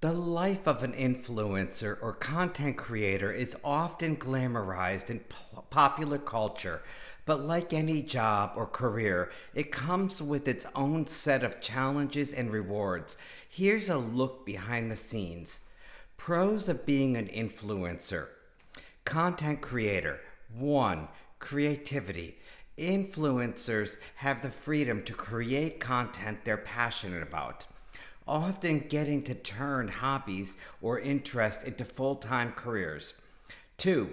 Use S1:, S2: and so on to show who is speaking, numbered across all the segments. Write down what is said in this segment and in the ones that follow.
S1: The life of an influencer or content creator is often glamorized in popular culture, but like any job or career, it comes with its own set of challenges and rewards. Here's a look behind the scenes. Pros of being an influencer. Content creator. 1. Creativity. Influencers have the freedom to create content they're passionate about, often getting to turn hobbies or interests into full time careers. 2.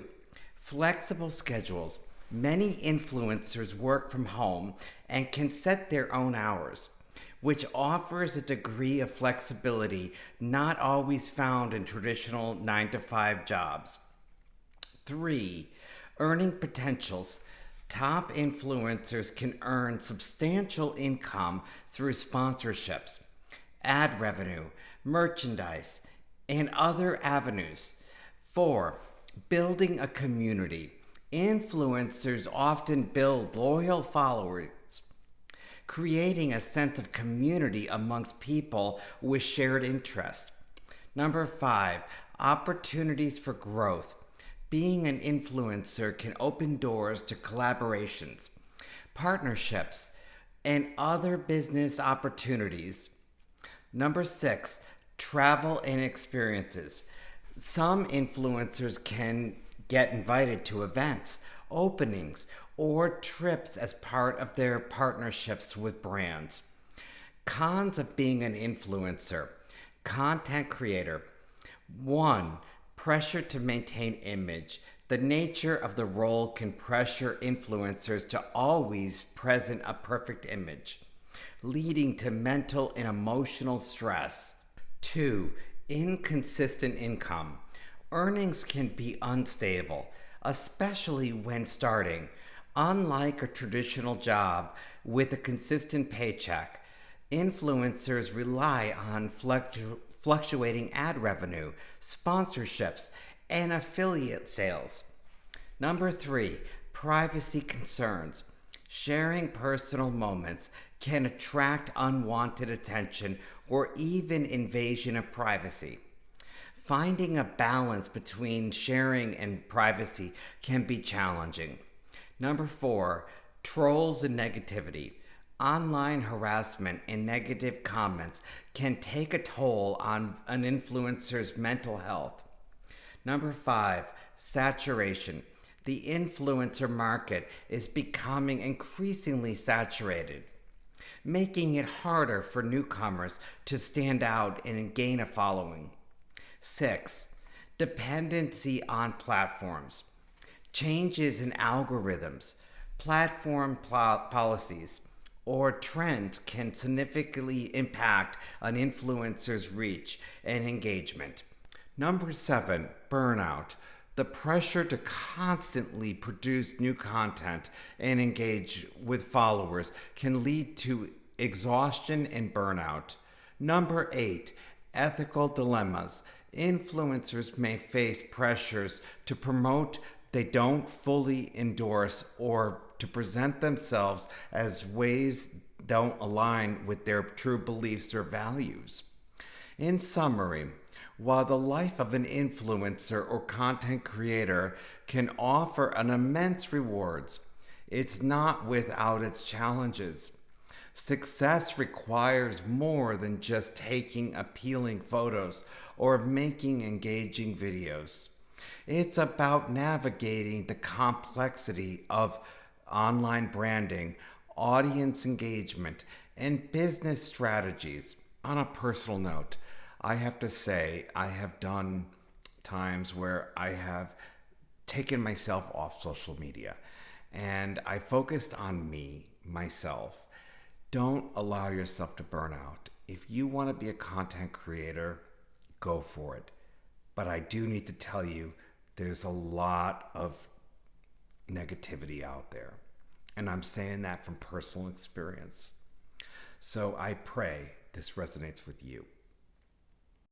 S1: Flexible schedules. Many influencers work from home and can set their own hours, which offers a degree of flexibility not always found in traditional 9 to 5 jobs. 3. Earning potentials. Top influencers can earn substantial income through sponsorships, ad revenue, merchandise, and other avenues. 4. Building a community. Influencers often build loyal followers, creating a sense of community amongst people with shared interests. Number 5, opportunities for growth. Being an influencer can open doors to collaborations, partnerships, and other business opportunities. Number 6, travel and experiences. Some influencers can get invited to events, openings, or trips as part of their partnerships with brands. Cons of being an influencer, content creator. 1. Pressure to maintain image. The nature of the role can pressure influencers to always present a perfect image, leading to mental and emotional stress. 2. Inconsistent income. Earnings can be unstable, especially when starting. Unlike a traditional job with a consistent paycheck, influencers rely on fluctuating ad revenue, sponsorships, and affiliate sales. Number 3, privacy concerns. Sharing personal moments can attract unwanted attention or even invasion of privacy. Finding a balance between sharing and privacy can be challenging. Number 4, trolls and negativity. Online harassment and negative comments can take a toll on an influencer's mental health. Number 5, saturation. The influencer market is becoming increasingly saturated, making it harder for newcomers to stand out and gain a following. 6. Dependency on platforms. Changes in algorithms, platform policies, or trends can significantly impact an influencer's reach and engagement. Number 7, burnout. The pressure to constantly produce new content and engage with followers can lead to exhaustion and burnout. Number 8, ethical dilemmas. Influencers may face pressures to promote they don't fully endorse or to present themselves as ways don't align with their true beliefs or values. In summary, while the life of an influencer or content creator can offer an immense rewards, it's not without its challenges. Success requires more than just taking appealing photos or making engaging videos. It's about navigating the complexity of online branding, audience engagement, and business strategies. On a personal note, I have to say, I have done times where I have taken myself off social media and I focused on me, myself. Don't allow yourself to burn out. If you want to be a content creator, go for it. But I do need to tell you, there's a lot of negativity out there. And I'm saying that from personal experience. So I pray this resonates with you.